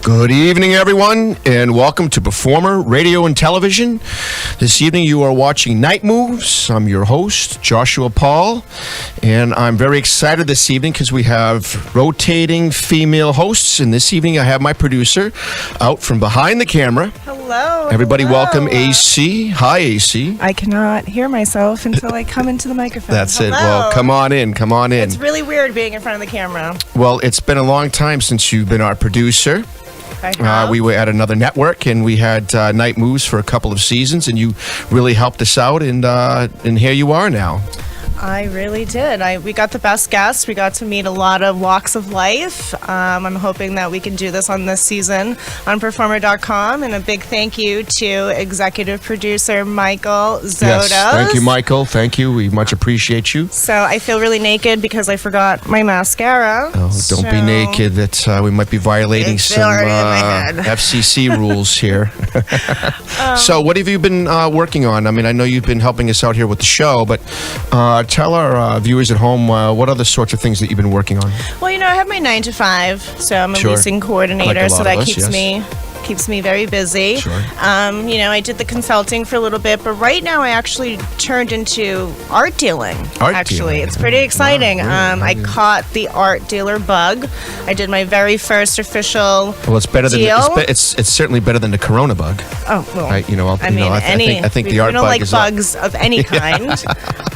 Good evening, everyone, and welcome to Performer Radio and Television. This evening you are watching Night Moves. I'm your host, Joshua Paul, and I'm very excited this evening because we have rotating female hosts, and this evening I have my producer out from behind the camera. Hello. Everybody welcome AC. Hi, AC. I cannot hear myself until I come into the microphone. That's Hello. it. Well, come on in. It's really weird being in front of the camera. Well, it's been a long time since you've been our producer. We were at another network, and we had Night Moves for a couple of seasons, and you really helped us out, and here you are now. I really did. We got the best guests. We got to meet a lot of walks of life. I'm hoping that we can do this on this season on Performer.com. And a big thank you to executive producer Michael Zotos. Yes, thank you, Michael. Thank you. We much appreciate you. So I feel really naked because I forgot my mascara. Oh, don't be naked. That we might be violating some FCC rules here. So what have you been working on? I mean, I know you've been helping us out here with the show, but tell our viewers at home what other sorts of things that you've been working on. Well, I have my 9 to 5, so I'm a leasing coordinator, so that keeps me very busy. Sure. I did the consulting for a little bit, but right now I actually turned into art dealing. It's pretty exciting. Wow, I caught the art dealer bug. I did my very first official it's better deal. It's certainly better than the Corona bug. Oh well, I think the art bug like is bugs of any kind.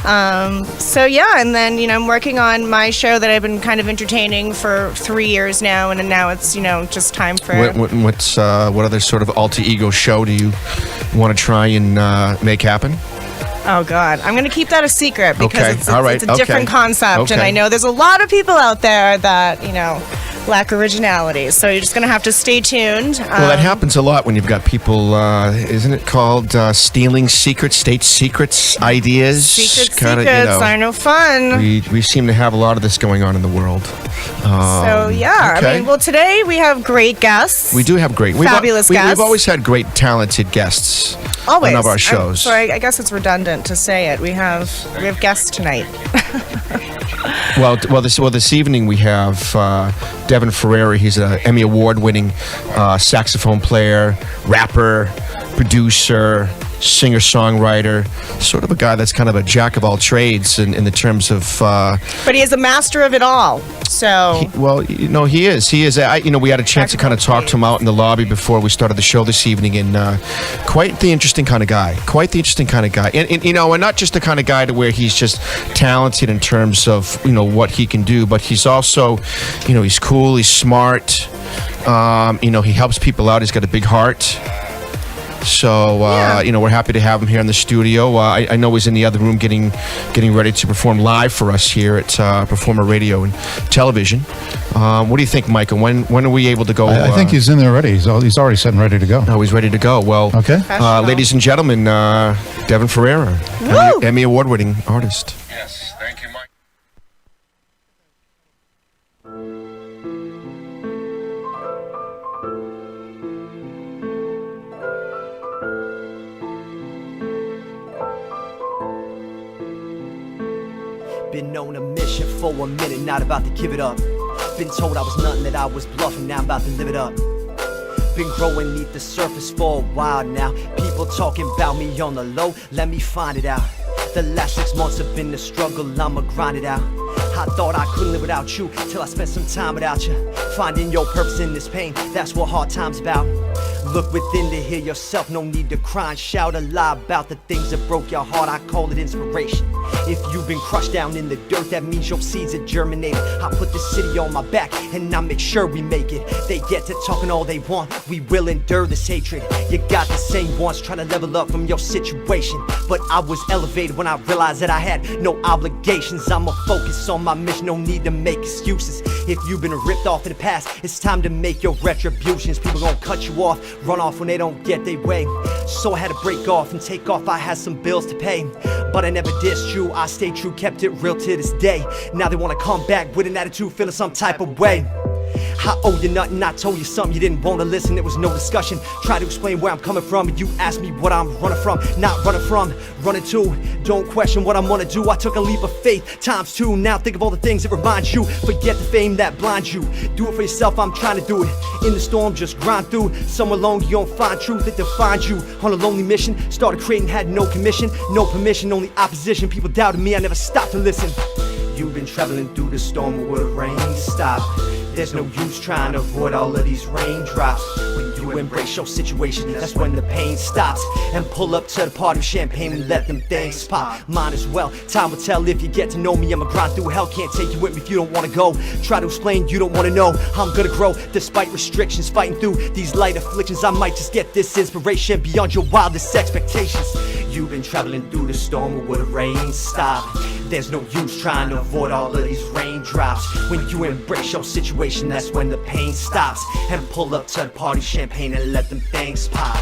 And then I'm working on my show that I've been kind of entertaining for 3 years now, and now it's just time for what other sort of alter ego show do you want to try and make happen? Oh, God. I'm going to keep that a secret because it's a different concept. Okay. And I know there's a lot of people out there that, lack originality. So you're just going to have to stay tuned. Well, that happens a lot when you've got people, isn't it called stealing secrets, state secrets, ideas? Secrets are no fun. We seem to have a lot of this going on in the world. Today we have great guests. We do have fabulous guests. We've always had great, talented guests on our shows. So I guess it's redundant to say it. We have guests tonight. This evening we have Devon Ferrari. He's an Emmy Award-winning saxophone player, rapper, producer, singer-songwriter, sort of a guy that's kind of a jack of all trades in the terms of... but he is a master of it all, so... He is. He is. We had a chance to kind of talk to him out in the lobby before we started the show this evening, and quite the interesting kind of guy. And not just the kind of guy to where he's just talented in terms of, what he can do, but he's also, he's cool, he's smart, he helps people out, he's got a big heart. So, we're happy to have him here in the studio. I know he's in the other room getting ready to perform live for us here at Performer Radio and Television. What do you think, Michael? When are we able to go? I think he's in there already. He's already set and ready to go. Oh, he's ready to go. Well, okay. Ladies and gentlemen, Devon Ferreira, Emmy Award-winning artist. Yes, thank you, Mike. Been on a mission for a minute, not about to give it up. Been told I was nothing, that I was bluffing, now I'm about to live it up. Been growing neath the surface for a while now. People talking about me on the low, let me find it out. The last 6 months have been a struggle, I'ma grind it out. I thought I couldn't live without you, till I spent some time without you. Finding your purpose in this pain, that's what hard times about. Look within to hear yourself, no need to cry and shout a lie about the things that broke your heart, I call it inspiration. If you've been crushed down in the dirt, that means your seeds are germinated. I put the city on my back, and I make sure we make it. They get to talking all they want, we will endure this hatred. You got the same ones trying to level up from your situation, but I was elevated when I realized that I had no obligations. I'ma focus on my mission, no need to make excuses. If you've been ripped off in the past, it's time to make your retributions. People gon' cut you off, run off when they don't get their way. So I had to break off and take off, I had some bills to pay. But I never dissed you, I stayed true, kept it real to this day. Now they wanna come back with an attitude, feeling some type of way. I owe you nothing, I told you something, you didn't want to listen, there was no discussion. Try to explain where I'm coming from, and you asked me what I'm running from. Not running from, running to. Don't question what I'm gonna do, I took a leap of faith, times two. Now think of all the things that remind you. Forget the fame that blinds you. Do it for yourself, I'm trying to do it. In the storm, just grind through. Somewhere along you gon' find truth that defines you. On a lonely mission, started creating, had no commission, no permission, only opposition. People doubted me, I never stopped to listen. You've been traveling through the storm, but will the rain stop? There's no use trying to avoid all of these raindrops. When you embrace your situation, that's when the pain stops. And pull up to the party with champagne and let them things pop. Mine as well, time will tell if you get to know me. I'ma grind through hell, can't take you with me if you don't wanna go. Try to explain, you don't wanna know how I'm gonna grow. Despite restrictions, fighting through these light afflictions, I might just get this inspiration beyond your wildest expectations. You've been traveling through the storm, but will the rain stop? There's no use trying to avoid all of these raindrops. When you embrace your situation, that's when the pain stops. And pull up to the party, champagne, and let them things pop.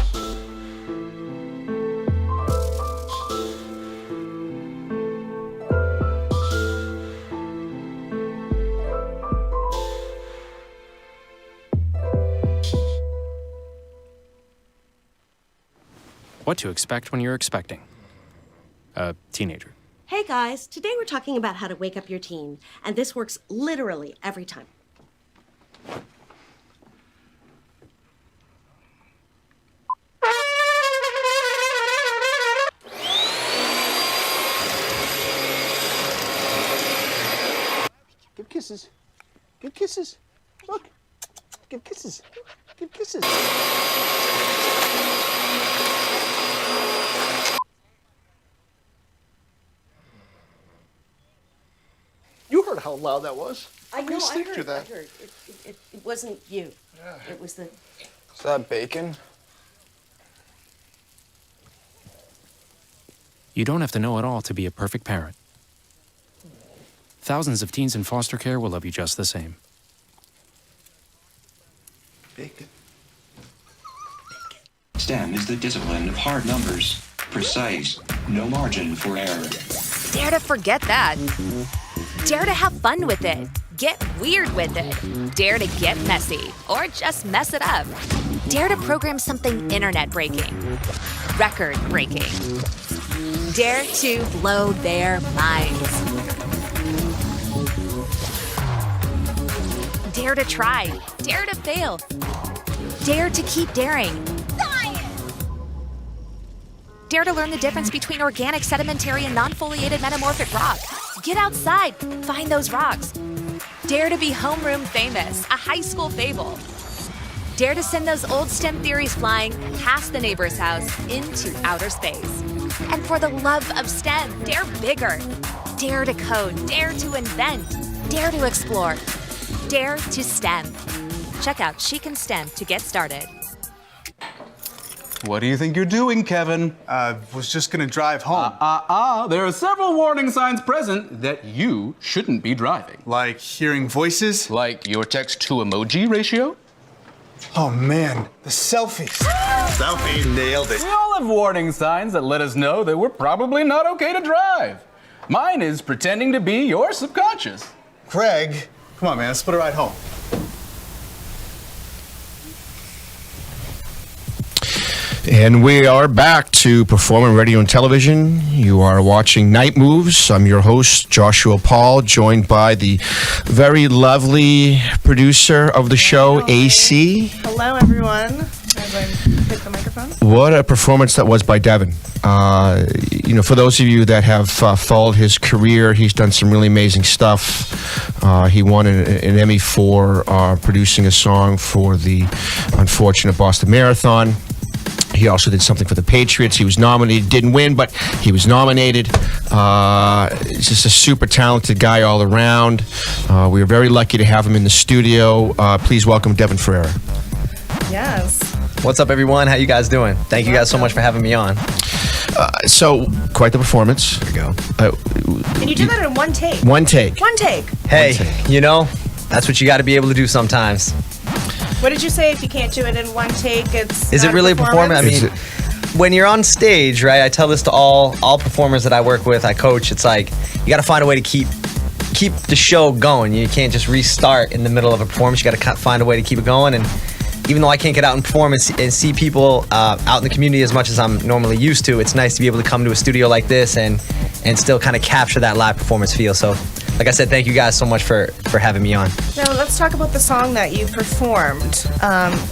What to expect when you're expecting a teenager. Hey guys, today we're talking about how to wake up your teen, and this works literally every time. Give kisses. Give kisses. Look. Give kisses. Give kisses. You heard how loud that was. I know, sleep through that. I heard. It wasn't you. Yeah. It was the... Is that bacon? You don't have to know it all to be a perfect parent. Thousands of teens in foster care will love you just the same. Bacon. STEM is the discipline of hard numbers, precise, no margin for error. Dare to forget that. Dare to have fun with it. Get weird with it. Dare to get messy, or just mess it up. Dare to program something internet-breaking, record-breaking. Dare to blow their minds. Dare to try. Dare to fail. Dare to keep daring. Dare to learn the difference between organic, sedimentary, and non-foliated metamorphic rock. Get outside, find those rocks. Dare to be homeroom famous, a high school fable. Dare to send those old STEM theories flying past the neighbor's house into outer space. And for the love of STEM, dare bigger. Dare to code, dare to invent, dare to explore, dare to STEM. Check out She Can STEM to get started. What do you think you're doing, Kevin? Was just gonna drive home. There are several warning signs present that you shouldn't be driving. Like hearing voices? Like your text-to-emoji ratio? Oh man, the selfies. Selfie, nailed it. We all have warning signs that let us know that we're probably not okay to drive. Mine is pretending to be your subconscious. Craig, come on man, let's put a ride home. And we are back to Performing Radio and Television. You are watching Night Moves. I'm your host, Joshua Paul, joined by the very lovely producer of the show, AC. Hello, everyone. As I pick the microphone. What a performance that was by Devin. For those of you that have followed his career, he's done some really amazing stuff. He won an Emmy for producing a song for the unfortunate Boston Marathon. He also did something for the Patriots. He was nominated, didn't win, but he was nominated. He's just a super talented guy all around. We are very lucky to have him in the studio. Please welcome Devon Ferreira. Yes. What's up, everyone? How you guys doing? Thank you guys so much for having me on. So, quite the performance. There you go. And you did that in one take. One take. One take. Hey, that's what you got to be able to do sometimes. What did you say? If you can't do it in one take, it's Is not it really a performance? I mean, when you're on stage, right? I tell this to all performers that I work with, I coach. It's like you got to find a way to keep keep the show going. You can't just restart in the middle of a performance. You got to find a way to keep it going. And even though I can't get out and perform and see people out in the community as much as I'm normally used to, it's nice to be able to come to a studio like this and still kind of capture that live performance feel. So, like I said, thank you guys so much for having me on. Now let's talk about the song that you performed.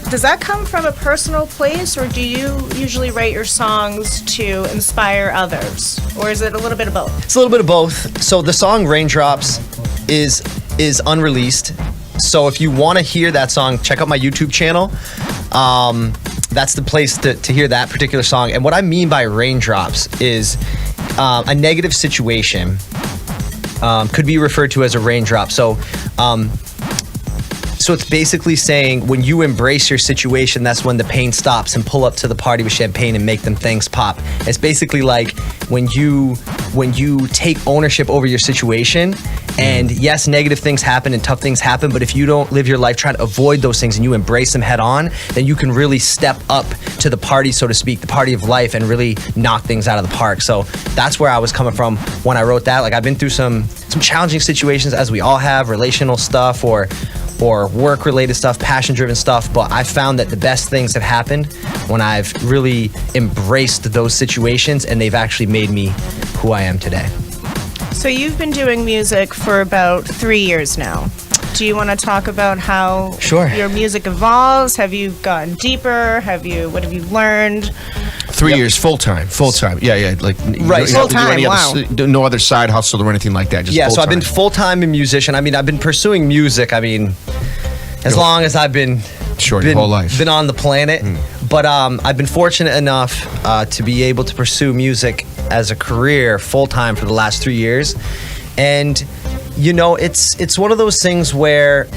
Does that come from a personal place, or do you usually write your songs to inspire others, or is it a little bit of both? It's a little bit of both. So the song Raindrops is unreleased. So if you want to hear that song, check out my YouTube channel. That's the place to hear that particular song. And what I mean by raindrops is a negative situation could be referred to as a raindrop. So it's basically saying when you embrace your situation, that's when the pain stops, and pull up to the party with champagne and make them things pop. It's basically like when you take ownership over your situation, and yes, negative things happen and tough things happen, but if you don't live your life trying to avoid those things and you embrace them head on, then you can really step up to the party, so to speak, the party of life, and really knock things out of the park. So that's where I was coming from when I wrote that. Like, I've been through some challenging situations, as we all have, relational stuff or work-related stuff, passion-driven stuff, but I found that the best things have happened when I've really embraced those situations, and they've actually made me who I am today. So you've been doing music for about 3 years now. Do you want to talk about how your music evolves? Have you gotten deeper? What have you learned? 3 years full time. Yeah, like right. Full time. No other side hustle or anything like that. Just full-time. So I've been full time a musician. I mean, I've been pursuing music. I mean, as long as I've been your whole life been on the planet. But I've been fortunate enough to be able to pursue music as a career full time for the last 3 years, and you know, it's one of those things where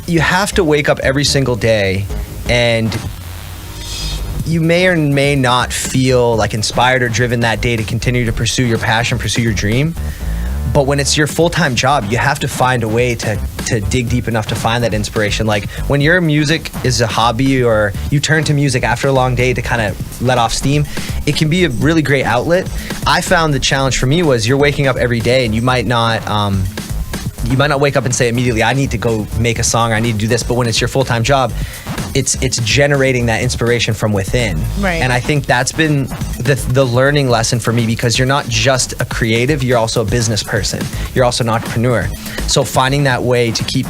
you have to wake up every single day, and you may or may not feel like inspired or driven that day to continue to pursue your passion, pursue your dream. But when it's your full-time job, you have to find a way to dig deep enough to find that inspiration. Like, when your music is a hobby, or you turn to music after a long day to kind of let off steam, it can be a really great outlet. I found the challenge for me was you're waking up every day, and you might not wake up and say immediately, I need to go make a song, or I need to do this. But when it's your full-time job, it's generating that inspiration from within. Right. And I think that's been the learning lesson for me, because you're not just a creative, you're also a business person. You're also an entrepreneur. So finding that way to keep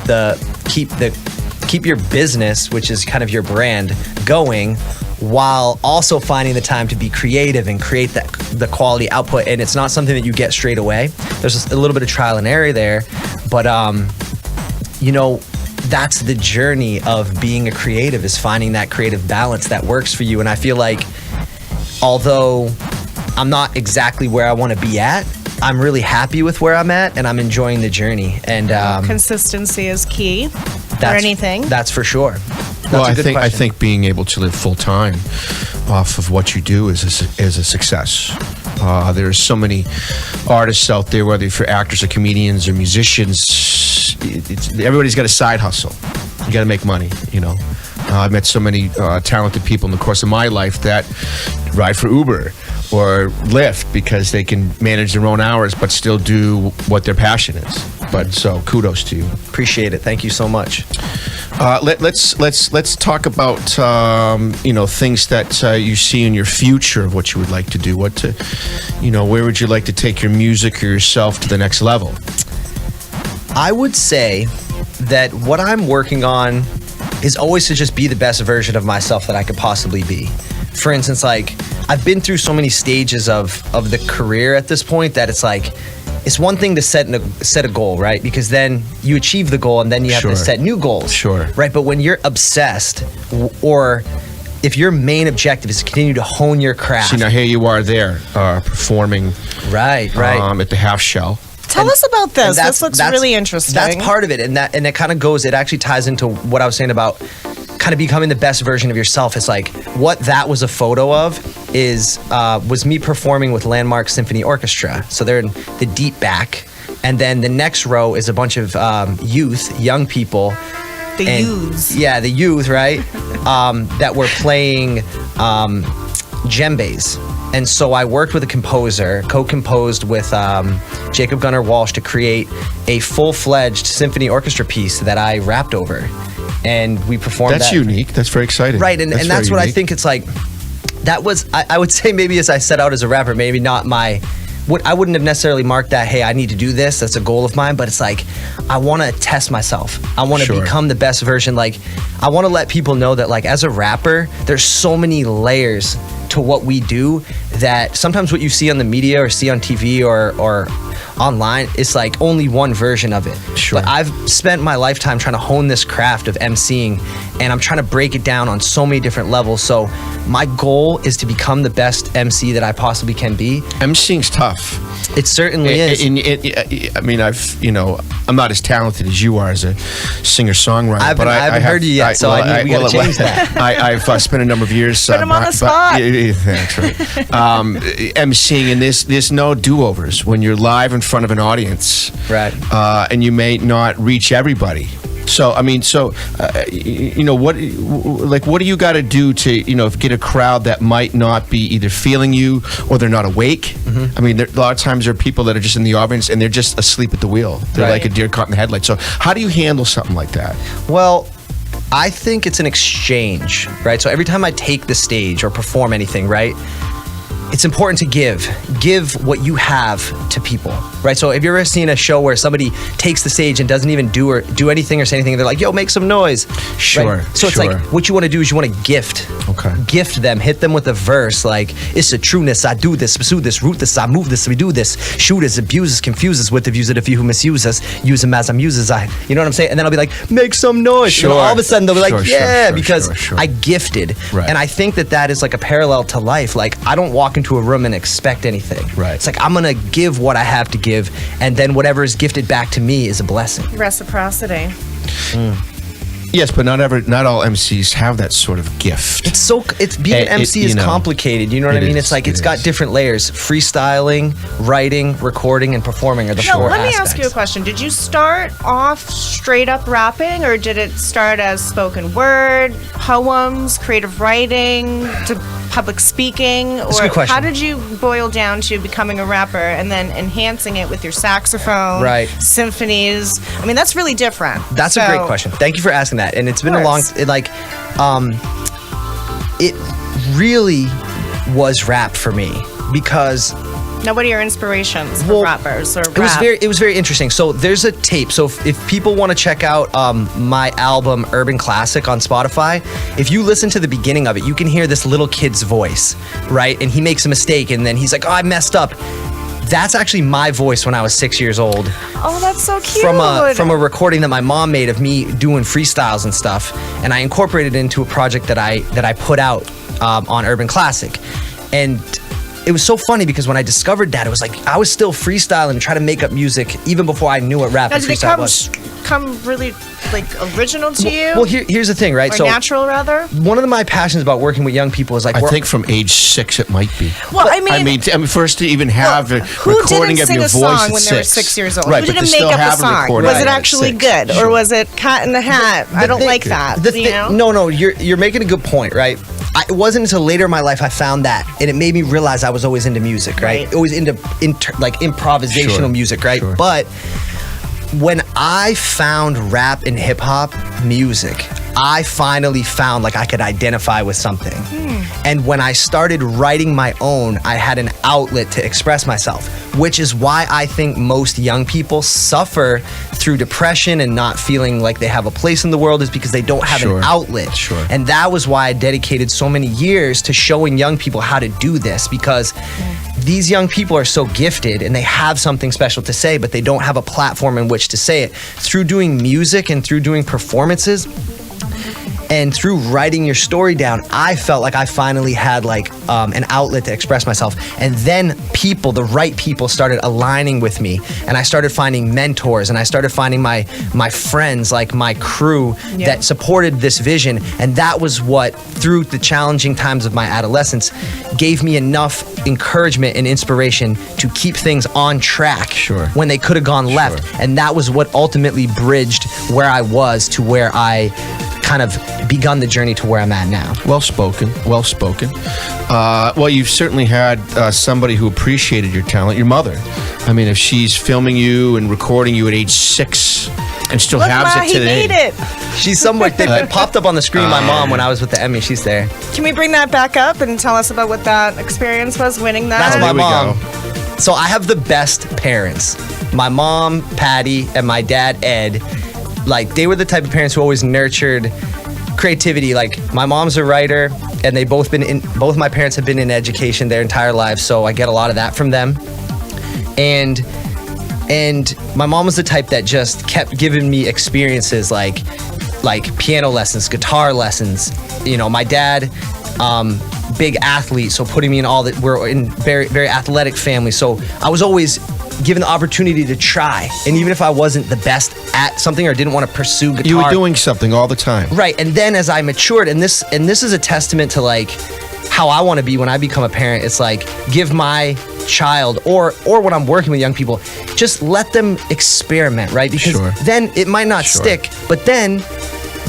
your business, which is kind of your brand, going, while also finding the time to be creative and create the quality output. And it's not something that you get straight away. There's a little bit of trial and error there, but you know, that's the journey of being a creative, is finding that creative balance that works for you. And I feel like, although I'm not exactly where I want to be at, I'm really happy with where I'm at, and I'm enjoying the journey. And consistency is key for anything. That's for sure. Well, I think being able to live full time off of what you do is a success. There's so many artists out there, whether you're actors or comedians or musicians. Everybody's got a side hustle. You got to make money, you know. I've met so many talented people in the course of my life that ride for Uber or Lyft because they can manage their own hours but still do what their passion is. But so kudos to you. Appreciate it. Thank you so much. Let's talk about things that you see in your future of what you would like to do. Where would you like to take your music or yourself to the next level? I would say that what I'm working on is always to just be the best version of myself that I could possibly be. For instance, like, I've been through so many stages of the career at this point that it's like, it's one thing to set a goal, right? Because then you achieve the goal and then you have to set new goals. Sure. Right? But when you're obsessed, or if your main objective is to continue to hone your craft. See, now here you are there performing right. At the Half Shell. Tell us about this. This looks really interesting. That's part of it, and it kind of goes. It actually ties into what I was saying about kind of becoming the best version of yourself. It's like, what that was a photo of was me performing with Landmark Symphony Orchestra. So they're in the deep back, and then the next row is a bunch of young people. The youths. Yeah, the youth, right? That were playing djembes. And so I worked with a composer, co-composed with Jacob Gunnar Walsh to create a full-fledged symphony orchestra piece that I rapped over. And we performed That's that. unique. That's very exciting. Right, and that's what I think it's like. That was, I would say maybe as I set out as a rapper, maybe not my, I wouldn't have necessarily marked that, hey, I need to do this, that's a goal of mine, but it's like, I want to test myself. I want to become the best version. Like, I want to let people know that, like, as a rapper, there's so many layers to what we do that sometimes what you see on the media or see on TV or online, it's like only one version of it. But I've spent my lifetime trying to hone this craft of MCing, and I'm trying to break it down on so many different levels. So my goal is to become the best MC that I possibly can be. MCing's tough. It certainly is. I mean, I'm not as talented as you are as a singer-songwriter. I haven't heard you yet, so we got to change that. I've spent a number of years. Put him on the spot. Thanks. Right. MCing, and there's no do-overs when you're live in front of an audience, right? And you may not reach everybody. So I mean, what do you got to do to get a crowd that might not be either feeling you or they're not awake? I mean, a lot of times there are people that are just in the audience and they're just asleep at the wheel. They're like a deer caught in the headlights. So how do you handle something like that? Well, I think it's an exchange, right? So every time I take the stage or perform anything, right, it's important to give what you have to people, right? So have you ever seen a show where somebody takes the stage and doesn't even do anything or say anything, and they're like, yo, make some noise? Sure. Right? So it's like, what you want to do is you want to gift them, hit them with a verse like, it's a trueness, I do this, pursue this, root this, I move this, we do this, shoot us, abuse us, confuse us with the views of the few who misuse us, use them as I'm used as you know what I'm saying? And then I'll be like, make some noise. And all of a sudden they'll be like, because I gifted. Right. And I think that is like a parallel to life. Like, I don't walk into a room and expect anything. Right. It's like, I'm gonna give what I have to give, and then whatever is gifted back to me is a blessing. Reciprocity. Yes, but not all MCs have that sort of gift. It's being an MC is complicated. You know what I mean? It's like, it's got different layers. Freestyling, writing, recording, and performing are the four let me aspects. ask you a question. Did you start off straight up rapping, or did it start as spoken word, poems, creative writing, to public speaking? That's a good question. How did you boil down to becoming a rapper and then enhancing it with your saxophone, symphonies? I mean, that's really different. That's a great question. Thank you for asking that. And it's been a long, it really was rap for me, because now, what are your inspirations for rappers or rap? It was very interesting. So there's a tape. So if people want to check out my album Urban Classic on Spotify, if you listen to the beginning of it, you can hear this little kid's voice, right? And he makes a mistake, and then he's like, oh, I messed up. That's actually my voice when I was 6 years old. Oh, that's so cute. From a recording that my mom made of me doing freestyles and stuff, and I incorporated it into a project that I put out on Urban Classic. And it was so funny because when I discovered that, it was like I was still freestyling and trying to make up music even before I knew what rap and freestyle was. Come really original to you? Well, here's the thing, right? Or natural, rather? One of my passions about working with young people is like... I think from age 6 it might be. Well, I mean first to even have a recording of your voice at 6. Who didn't sing a song when they were 6 years old? Right, who didn't make up a song? Was it actually good? Or was it Cat in the Hat? I don't like that. No, you're making a good point, right? It wasn't until later in my life I found that, and it made me realize I was always into music, right? Always into improvisational music, right? Sure. But when I found rap and hip hop music, I finally found like I could identify with something. And when I started writing my own, I had an outlet to express myself, which is why I think most young people suffer through depression and not feeling like they have a place in the world, is because they don't have an outlet. And that was why I dedicated so many years to showing young people how to do this, because these young people are so gifted and they have something special to say, but they don't have a platform in which to say it. Through doing music and through doing performances and through writing your story down, I felt like I finally had like an outlet to express myself. And then the right people started aligning with me, and I started finding mentors, and I started finding my friends, like my crew that supported this vision. And that was what, through the challenging times of my adolescence, gave me enough encouragement and inspiration to keep things on track when they could have gone left. And that was what ultimately bridged where I was to where I kind of begun the journey to where I'm at now. Well spoken. Well, you've certainly had somebody who appreciated your talent, your mother. I mean, if she's filming you and recording you at age 6 and still has it today. He made it. She's somewhere. It popped up on the screen. My mom, when I was with the Emmy, she's there. Can we bring that back up and tell us about what that experience was, winning that? That's my There we mom. go. So I have the best parents. My mom, Patty, and my dad, Ed. Like, they were the type of parents who always nurtured creativity. Like, my mom's a writer, and both my parents have been in education their entire lives, so I get a lot of that from them. And my mom was the type that just kept giving me experiences like piano lessons, guitar lessons. You know, my dad, big athlete, so putting me in all that. We're in very, very athletic family, so I was always given the opportunity to try. And even if I wasn't the best at something or didn't want to pursue guitar, You were doing something all the time. right. And then as I matured, and this is a testament to like how I want to be when I become a parent. It's like, give my child or when I'm working with young people, just let them experiment, right? Because Sure. then it might not stick, but then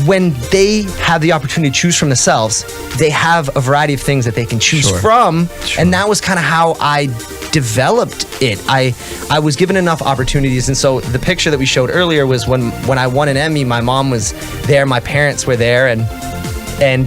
when they have the opportunity to choose from themselves, they have a variety of things that they can choose Sure. from. Sure. And that was kind of how I developed it. I was given enough opportunities. And so the picture that we showed earlier was when I won an Emmy, my mom was there, my parents were there, and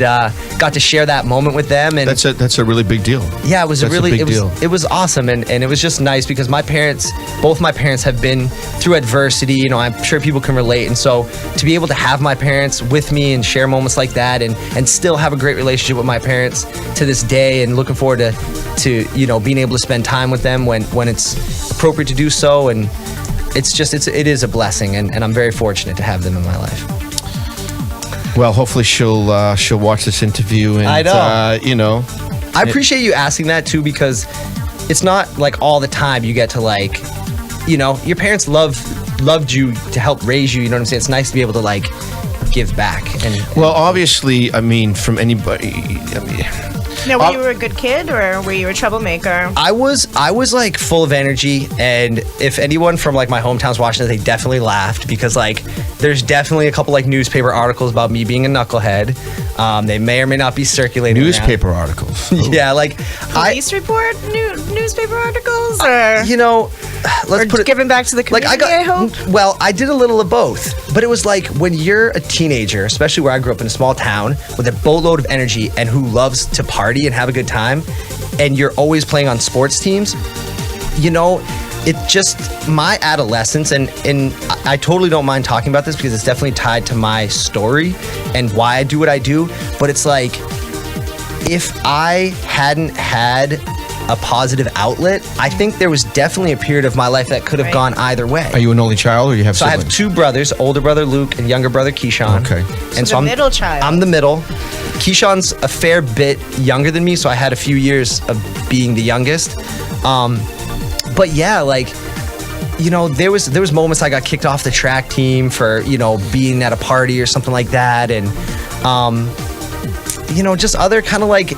got to share that moment with them. And That's a really big deal. yeah, it was That's a big deal. it was awesome, and it was just nice because both my parents have been through adversity. You know, I'm sure people can relate, and so to be able to have my parents with me and share moments like that, and still have a great relationship with my parents to this day, and looking forward to you know, being able to spend time with them when it's appropriate to do so, and it is a blessing, and I'm very fortunate to have them in my life. Well, hopefully she'll watch this interview, and I know. You know, I appreciate you asking that too, because it's not like all the time you get to, like, you know, your parents loved you to help raise you. You know what I'm saying? It's nice to be able to like give back. And well, obviously, I mean, from anybody, Now, were you a good kid or were you a troublemaker? I was like full of energy, and if anyone from like my hometown's watching it, they definitely laughed because like there's definitely a couple like newspaper articles about me being a knucklehead. They may or may not be circulating newspaper around. articles. Yeah, like Police report, newspaper articles, or you know, let's put it giving back to the community. I hope. Well, I did a little of both, but it was like when you're a teenager, especially where I grew up in a small town with a boatload of energy and who loves to party and have a good time, and you're always playing on sports teams, you know, it just, my adolescence, and I totally don't mind talking about this because it's definitely tied to my story and why I do what I do, but it's like, if I hadn't had a positive outlet, I think there was definitely a period of my life that could have gone either way. Are you an only child, or you have So siblings? I have two brothers, older brother Luke and younger brother Keyshawn. Okay. And So the middle child. I'm the middle. Keyshawn's a fair bit younger than me, so I had a few years of being the youngest. But yeah, like, you know, there was moments I got kicked off the track team for, you know, being at a party or something like that, and you know, just other kind of like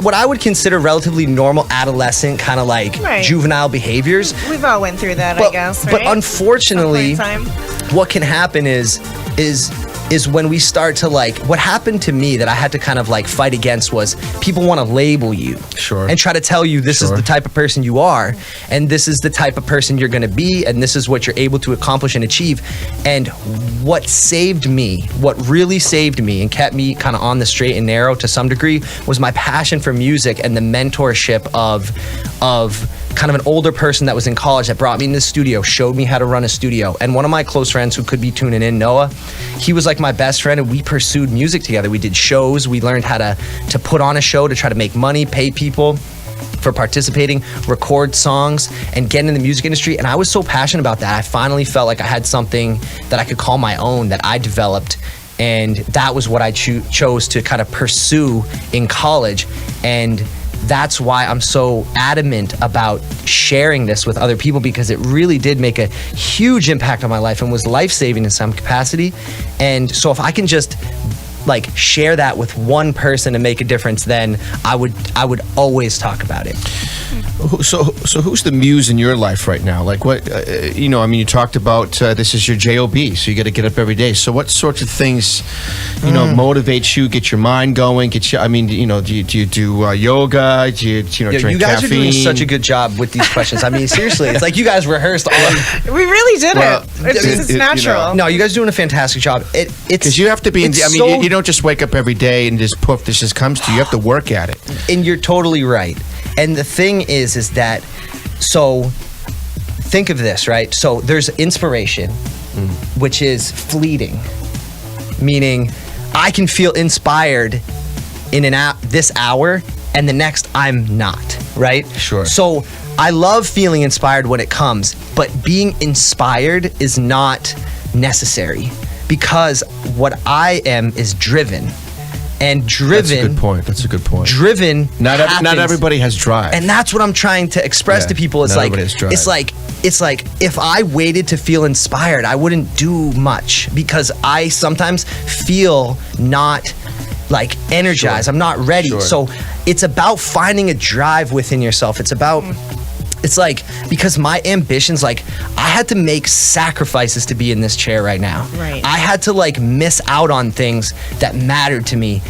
what I would consider relatively normal adolescent kind of like juvenile behaviors. We've all went through that, I guess. Right? But unfortunately, Some point in time. what can happen is when we start to like, what happened to me that I had to kind of like fight against was people want to label you. Sure. And try to tell you this is the type of person you are, and this is the type of person you're going to be, and this is what you're able to accomplish and achieve. And what saved me, what really saved me and kept me kind of on the straight and narrow to some degree, was my passion for music and the mentorship of kind of an older person that was in college that brought me in the studio, showed me how to run a studio. And one of my close friends who could be tuning in, Noah, he was like my best friend, and we pursued music together. We did shows. We learned how to put on a show, to try to make money, pay people for participating, record songs, and get in the music industry. And I was so passionate about that. I finally felt like I had something that I could call my own, that I developed. And that was what I chose to kind of pursue in college. And that's why I'm so adamant about sharing this with other people, because it really did make a huge impact on my life and was life-saving in some capacity. And so if I can just like share that with one person and make a difference, then I would always talk about it. So who's the muse in your life right now? Like what, you know, I mean, you talked about this is your job, so you got to get up every day. So what sorts of things, you know, motivate you, get your mind going, get you, I mean, you know, do you do yoga? Do you know, Yo, drink you guys caffeine? are doing such a good job with these questions. I mean, seriously, it's like you guys rehearsed all. We really did Well, it. It's you know. natural. No, you guys are doing a fantastic job. It's Because you have to be, I it's mean, so- you don't just wake up every day and just poof, this just comes to you. You have to work at it. And you're totally right. And the thing is that, so think of this, right? So there's inspiration, which is fleeting, meaning I can feel inspired in this hour, and the next I'm not, right? Sure. So I love feeling inspired when it comes, but being inspired is not necessary, because what I am is driven. And driven. That's a good point. That's a good point. Driven. Not happens. everybody has drive. And that's what I'm trying to express Yeah, to people. It's not like everybody has drive. it's like if I waited to feel inspired, I wouldn't do much, because I sometimes feel not like energized. Sure. I'm not ready. Sure. So it's about finding a drive within yourself. It's about it's like, because my ambitions, like I had to make sacrifices to be in this chair right now. Right. I had to like miss out on things that mattered to me.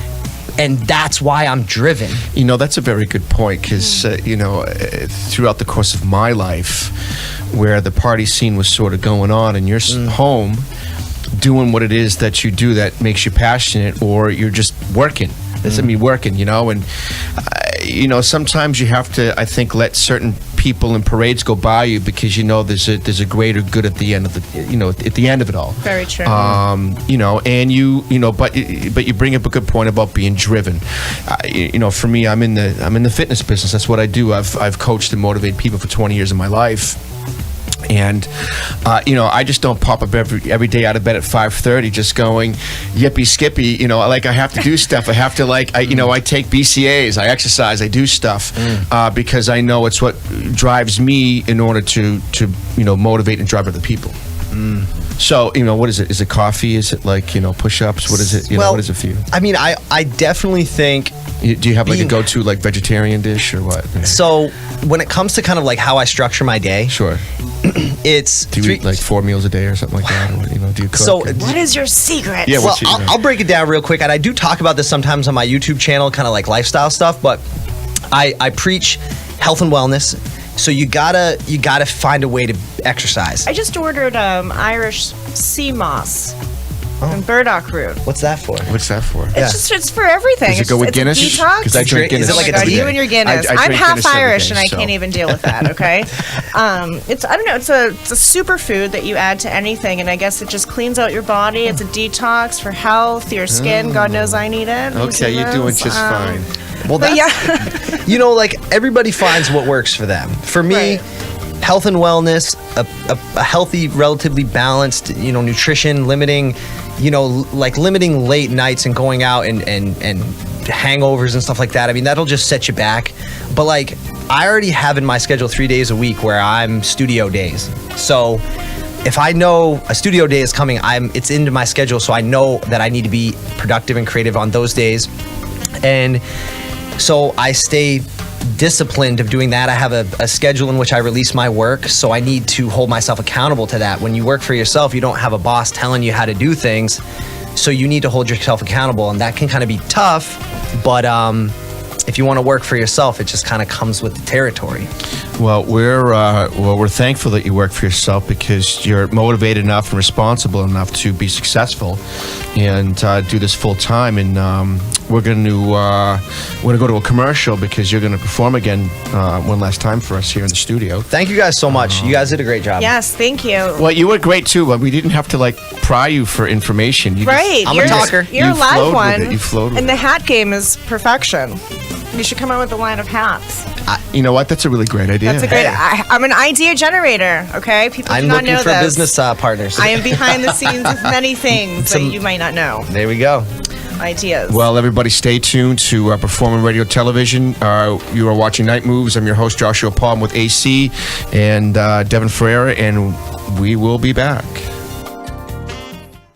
And that's why I'm driven. You know, that's a very good point, because, you know, throughout the course of my life, where the party scene was sort of going on and you're home doing what it is that you do that makes you passionate, or you're just working. That's, I mean, working, you know, and, you know, sometimes you have to, I think, let certain people and parades go by you, because you know there's a greater good at the end of the, you know, at the end of it all. Very true. You know, and you know, but you bring up a good point about being driven. You know, for me, I'm in the fitness business. That's what I do. I've coached and motivated people for 20 years of my life. And you know, I just don't pop up every day out of bed at 5:30 just going yippee skippy. You know, like I have to do stuff. I have to you know, I take BCAAs, I exercise, I do stuff because I know it's what drives me in order to you know, motivate and drive other people. So, you know, what is it? Is it coffee? Is it like, you know, push-ups? What is it? You know, what is it for you? I mean, I definitely think. Do you have like a go-to like vegetarian dish or what? So when it comes to kind of like how I structure my day, Sure. it's Do you eat like 4 meals a day or something like that? Or, you know, do you cook? So What is your secret? Yeah, well, what's your- I'll break it down real quick, and I do talk about this sometimes on my YouTube channel, kind of like lifestyle stuff. But I preach health and wellness, so you gotta find a way to exercise. I just ordered Irish sea moss and burdock root. What's that for? What's that for? It's for everything. Does it go with it's Guinness? A detox. Because I drink Guinness. Is it like a Oh my God, tea? you and your Guinness. I I'm drink half Guinness every Irish, day, and I so. can't even deal with that. Okay, it's I don't know. It's a superfood that you add to anything, and I guess it just cleans out your body. It's a detox for health, your skin. God knows I need it. Okay, you're doing just fine. Well, But that's, yeah, you know, like everybody finds what works for them. For me, Right. health and wellness, a healthy, relatively balanced, you know, nutrition, limiting late nights and going out and hangovers and stuff like that. I mean, that'll just set you back. But like, I already have in my schedule 3 days a week where I'm studio days. So if I know a studio day is coming, it's into my schedule, so I know that I need to be productive and creative on those days. And so I stay disciplined of doing that. I have a schedule in which I release my work, so I need to hold myself accountable to that. When you work for yourself, you don't have a boss telling you how to do things, so you need to hold yourself accountable, and that can kind of be tough. But if you want to work for yourself, it just kind of comes with the territory. Well, we're thankful that you work for yourself, because you're motivated enough and responsible enough to be successful and do this full time. And we're going to go to a commercial, because you're going to perform again one last time for us here in the studio. Thank you guys so much. You guys did a great job. yes, thank you. Well, you were great too. We didn't have to like pry you for information. You just- Right, I'm a talker. You're You a live flowed with one. it. You flowed with and it. the hat game is perfection. You should come out with a line of hats. you know what? That's a really great idea. That's a great. I'm an idea generator. Okay, people do I'm not looking know for this. business partners. I am behind the scenes with many things that you might not know. There we go. Ideas. Well, everybody, stay tuned to Performing Radio Television. You are watching Night Moves. I'm your host, Joshua A.C. with AC and Devin Ferreira, and we will be back.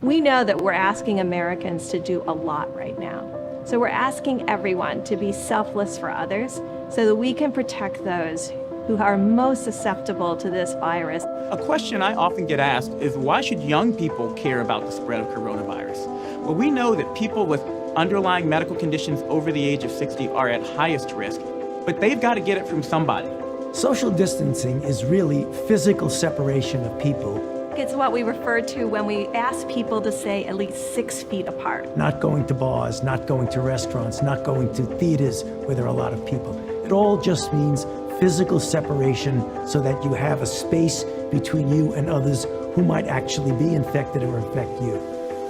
We know that we're asking Americans to do a lot right now. So we're asking everyone to be selfless for others so that we can protect those who are most susceptible to this virus. A question I often get asked is, why should young people care about the spread of coronavirus? Well, we know that people with underlying medical conditions over the age of 60 are at highest risk, but they've got to get it from somebody. Social distancing is really physical separation of people. It's what we refer to when we ask people to stay at least 6 feet apart. Not going to bars, not going to restaurants, not going to theaters where there are a lot of people. It all just means physical separation so that you have a space between you and others who might actually be infected or infect you.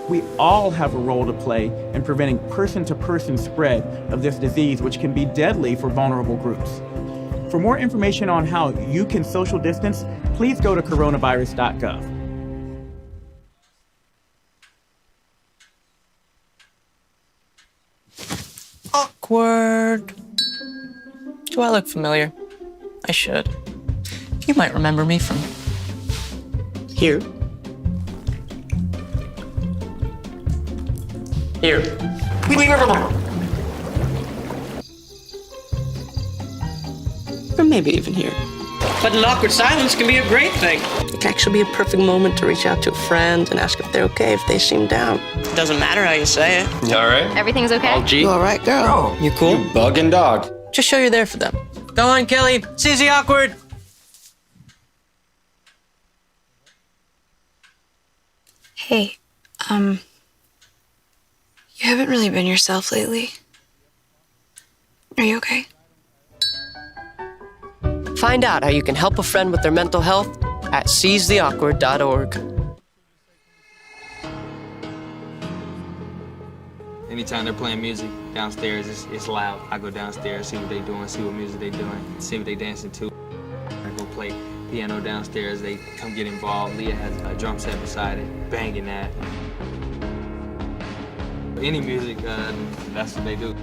We all have a role to play in preventing person-to-person spread of this disease, which can be deadly for vulnerable groups. For more information on how you can social distance, please go to coronavirus.gov. Awkward. Do I look familiar? I should. You might remember me from here. Here. Or maybe even here. But an awkward silence can be a great thing. It can actually be a perfect moment to reach out to a friend and ask if they're okay if they seem down. It doesn't matter how you say it. You all right? Everything's okay? All G? You all right, girl? You cool? You bugging dog. Just show you're there for them. Go on, Kelly. CZ awkward. Hey, you haven't really been yourself lately. Are you okay? Find out how you can help a friend with their mental health at seizetheawkward.org. Anytime they're playing music downstairs, it's loud. I go downstairs, see what they're doing, see what music they're doing, see what they're dancing to. I go play piano downstairs, they come get involved. Leah has a drum set beside it, banging that. Any music, that's what they do.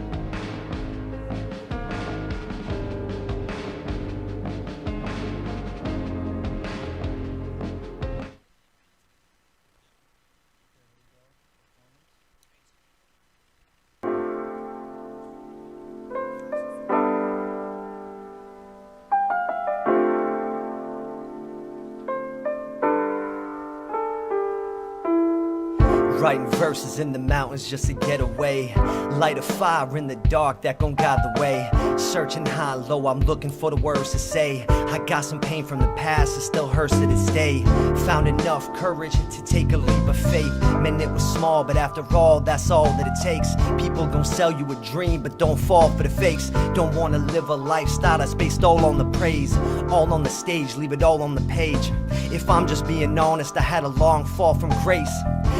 Writing verses in the mountains just to get away. Light a fire in the dark that gon' guide the way. Searching high and low, I'm looking for the words to say. I got some pain from the past, it still hurts to this day. Found enough courage to take a leap of faith. Man, it was small, but after all, that's all that it takes. People gon' sell you a dream, but don't fall for the fakes. Don't wanna live a lifestyle that's based all on the praise. All on the stage, leave it all on the page. If I'm just being honest, I had a long fall from grace.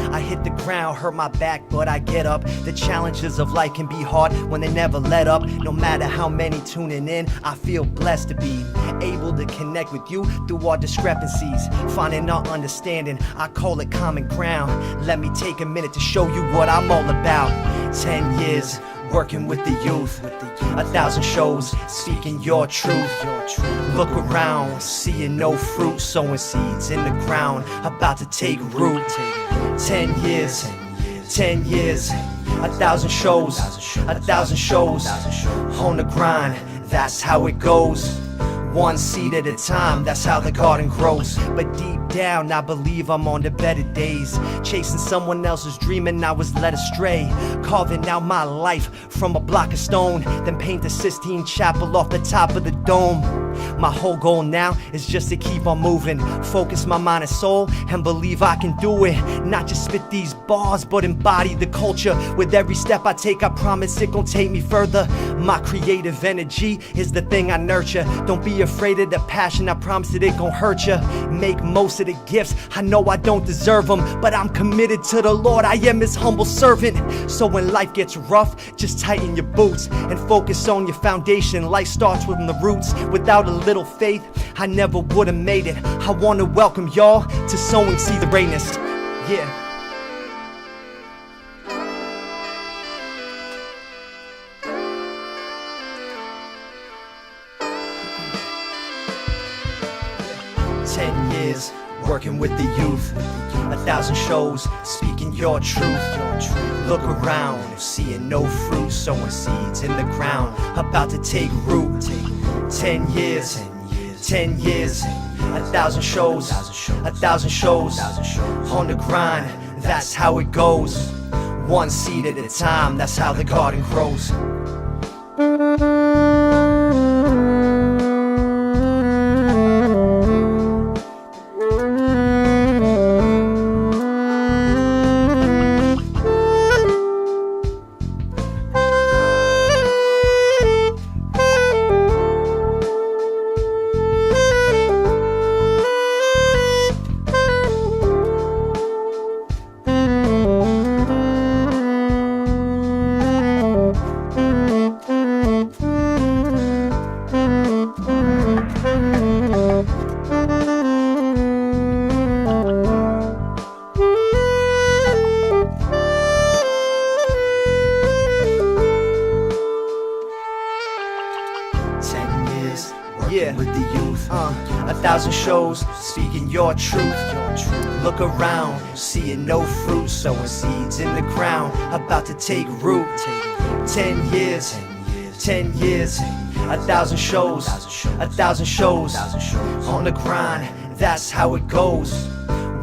I hit the ground, hurt my back, but I get up. The challenges of life can be hard when they never let up. No matter how many tuning in, I feel blessed to be able to connect with you through our discrepancies. Finding our understanding, I call it common ground. Let me take a minute to show you what I'm all about. 10 years working with the youth, 1,000 shows speaking your truth. Look around, seeing no fruit, sowing seeds in the ground, about to take root. 10 years, 10 years, 1,000 shows, 1,000 shows on the grind. That's how it goes. One seed at a time, that's how the garden grows. But deep down, I believe I'm on to better days. Chasing someone else's dream and I was led astray. Carving out my life from a block of stone, then paint the Sistine Chapel off the top of the dome. My whole goal now is just to keep on moving. Focus my mind and soul and believe I can do it. Not just spit these bars, but embody the culture. With every step I take, I promise it gon' take me further. My creative energy is the thing I nurture. Don't be afraid of the passion, I promise that it gon' hurt ya. Make most of the gifts, I know I don't deserve them, but I'm committed to the Lord, I am his humble servant. So when life gets rough, just tighten your boots and focus on your foundation. Life starts from the roots. Without a little faith, I never would've made it. I wanna welcome y'all to sowing seeds of greatness. Yeah. working with the youth. 1,000 shows, speaking your truth. Look around, seeing no fruit, sowing seeds in the ground, about to take root. 10 years, 10 years, 1,000 shows, 1,000 shows, on the grind, that's how it goes. One seed at a time, that's how the garden grows. 1,000 shows, speaking your truth. Look around, seeing no fruit, sowing seeds in the ground, about to take root. 10 years, 10 years, 1,000 shows, 1,000 shows, on the grind, that's how it goes.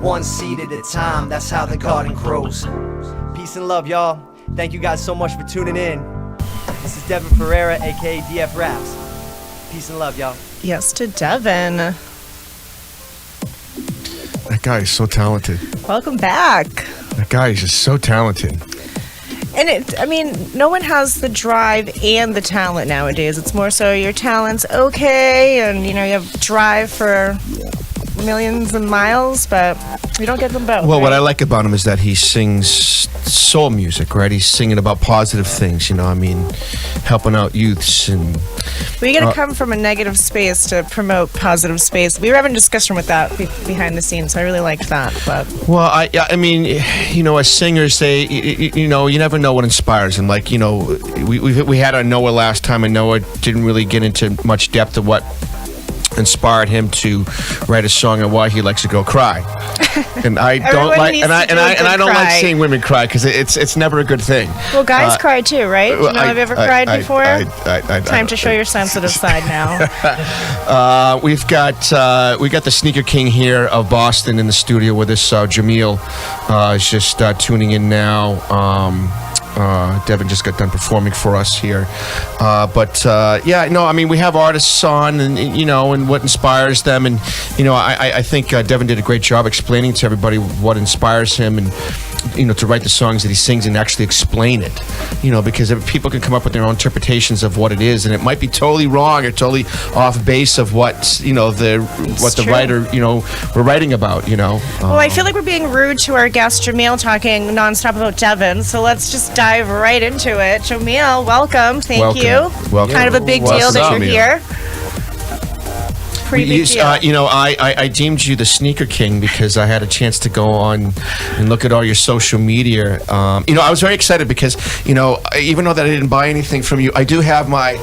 One seed at a time, that's how the garden grows. Peace and love, y'all. Thank you guys so much for tuning in. This is Devin Ferreira, aka DF Raps. Peace and love, y'all. Yes to Devin. That guy is so talented. Welcome back. That guy is just so talented. And no one has the drive and the talent nowadays. It's more so your talent's okay, and you have drive for millions and miles, but we don't get them both. Well, right? what I like about him is that he sings soul music, right? He's singing about positive things, helping out youths. And we got to come from a negative space to promote positive space. We were having a discussion with that behind the scenes, so I really liked that. But well, as singers, you never know what inspires them. Like, we had our Noah last time, and Noah didn't really get into much depth of what inspired him to write a song and why he likes to go cry. And I don't like, and I don't like seeing women cry because it's never a good thing. Well, guys cry too, right? Have you ever cried before? Time to show your sensitive side now. We got the Sneaker King here of Boston in the studio with us. Joamil is just tuning in now. Devin just got done performing for us here. We have artists on and what inspires them. And, I think Devin did a great job explaining to everybody what inspires him and, to write the songs that he sings and actually explain it, because people can come up with their own interpretations of what it is. And it might be totally wrong or totally off base of what, the writer, we're writing about, Well, I feel like we're being rude to our guest, Joamil, talking nonstop about Devin. So let's just dive right into it. Joamil, welcome. Thank you. Welcome. Kind of a big deal that you're here. Pretty big deal. I deemed you the Sneaker King because I had a chance to go on and look at all your social media. I was very excited because, even though that I didn't buy anything from you, I do have my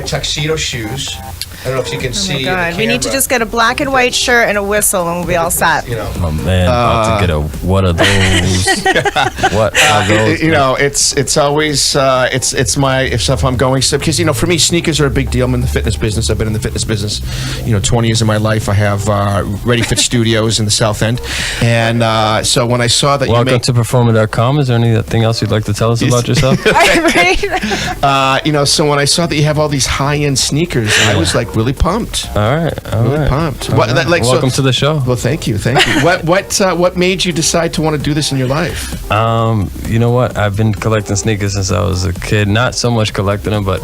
tuxedo shoes. I don't know if you can see. Oh my God. We need to just get a black and white shirt and a whistle and we'll be all set. Oh man, about to get what are those? What are those? It's always if I'm going because for me sneakers are a big deal. I'm in the fitness business. I've been in the fitness business 20 years of my life. I have Ready Fit Studios in the South End, and so when I saw that welcome to Performer.com, is there anything else you'd like to tell us about yourself? So when I saw that you have all these high-end sneakers, I was like really pumped. All right. Pumped. Welcome to the show. Well, thank you. What made you decide to want to do this in your life? You know what? I've been collecting sneakers since I was a kid. Not so much collecting them, but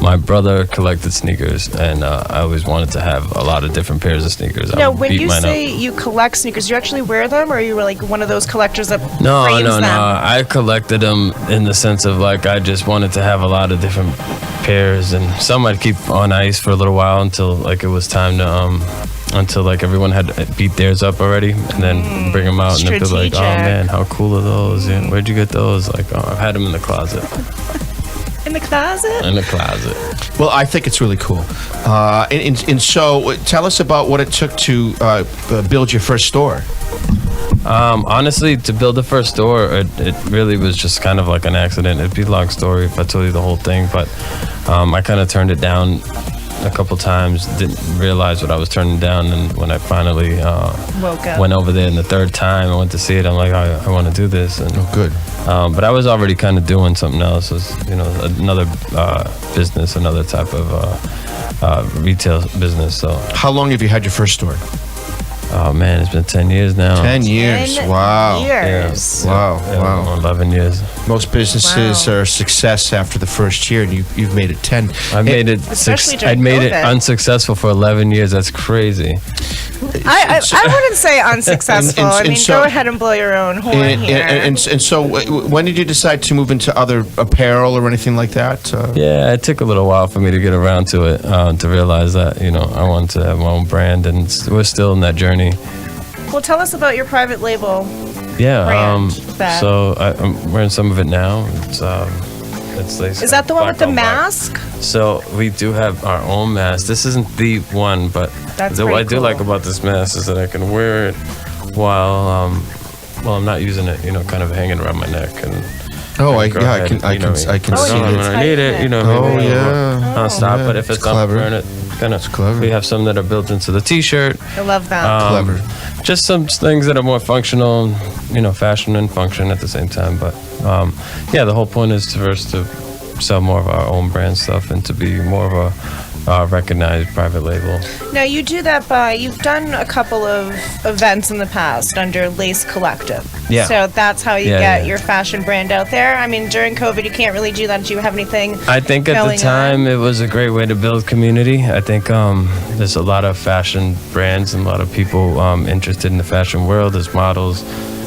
my brother collected sneakers, and I always wanted to have a lot of different pairs of sneakers. Now, when you say you collect sneakers, do you actually wear them, or are you like one of those collectors that frames them? No. I collected them in the sense of like I just wanted to have a lot of different pairs, and some I'd keep on ice for a little while until like it was time to until like everyone had beat theirs up already, and then bring them out and they'd be like, oh man, how cool are those? Yeah, where'd you get those? Like, I've had them in the closet. In the closet? In the closet. Well, I think it's really cool. And so, tell us about what it took to build your first store. Honestly, to build the first store, it really was just kind of like an accident. It'd be a long story if I told you the whole thing, but I kind of turned it down a couple times, didn't realize what I was turning down, and when I finally went over there, and the third time I went to see it, I'm like, I want to do this. And, good. But I was already kind of doing something else. It was, another business, another type of retail business. So, how long have you had your first store? Oh man, it's been 10 years now. 10 years. 10 wow. years. Yeah. Wow. Yeah, Wow. 11 years. Most businesses are a success after the first year, and you've made it 10. I made it. Especially I during made it COVID. unsuccessful for 11 years. That's crazy. I wouldn't say unsuccessful. And I mean, so- go ahead and blow your own horn here. And so, when did you decide to move into other apparel or anything like that? Yeah, it took a little while for me to get around to it, to realize that I wanted to have my own brand, and we're still in that journey. Well, tell us about your private label. Yeah. brand that- So I'm wearing some of it now. It's lace. Is that the one with the black on black. mask? So we do have our own mask. This isn't the one, but That's what I pretty do cool. like about this mask is that I can wear it while I'm not using it. Kind of hanging around my neck and. Oh, go I ahead, can you know, see when it. I need it. Oh, maybe yeah. non-stop. Yeah, But if it's clever. not, burn it. It's clever. We have some that are built into the T-shirt. I love that. Clever. Just some things that are more functional, fashion and function at the same time. But the whole point is for us to sell more of our own brand stuff and to be more of a recognized private label. Now, you do that you've done a couple of events in the past under Lace Collective. Yeah. So that's how you Yeah, get yeah. your fashion brand out there. I mean, during COVID, you can't really do that. Do you have anything I think at the going time it was a great way to build community. I think there's a lot of fashion brands and a lot of people interested in the fashion world as models.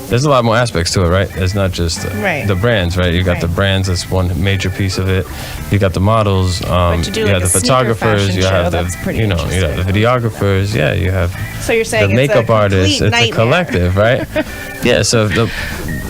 There's a lot more aspects to it, right? It's not just Right. the brands, right? You got the brands, that's one major piece of it. You got the models, to do you like have a the sneaker photographers, fashion you show, have that's pretty you have the videographers, you have So you're saying the it's a makeup artists. complete It's a collective, right? Yeah, so